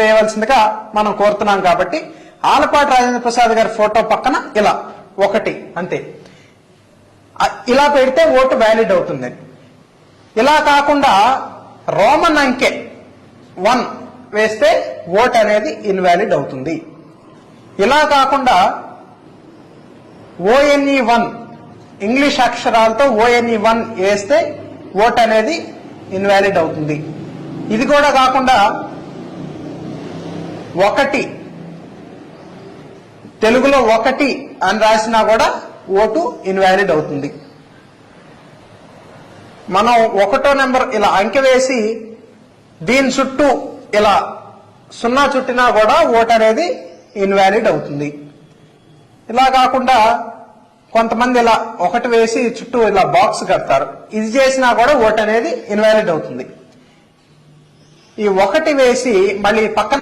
వేయవలసిందిగా మనం కోరుతున్నాం కాబట్టి ఆలపాటి రాజేంద్ర ప్రసాద్ గారి ఫోటో పక్కన ఇలా ఒకటి అంతే, ఇలా పెడితే ఓటు వ్యాలిడ్ అవుతుంది. ఇలా కాకుండా రోమన్ అంకె 1 వేస్తే ఓట్ అనేది ఇన్వాలిడ్ అవుతుంది. ఇలా కాకుండా ONE1 ఇంగ్లీష్ అక్షరాలతో ONE1 వేస్తే ఓట్ అనేది ఇన్వాలిడ్ అవుతుంది. ఇది కూడా కాకుండా 1 తెలుగులో 1 అని రాసినా కూడా ఓటు ఇన్వాలిడ్ అవుతుంది. మనం 1వ నెంబర్ ఇలా అంకె వేసి దీని చుట్టూ ఇలా 0 చుట్టినా కూడా ఓట్ అనేది ఇన్వాలిడ్ అవుతుంది. ఇలా కాకుండా కొంతమంది ఇలా 1 వేసి చుట్టూ ఇలా బాక్స్ కడతారు, ఇది చేసినా కూడా ఓట్ అనేది ఇన్వాలిడ్ అవుతుంది. ఈ 1 వేసి మళ్ళీ పక్కన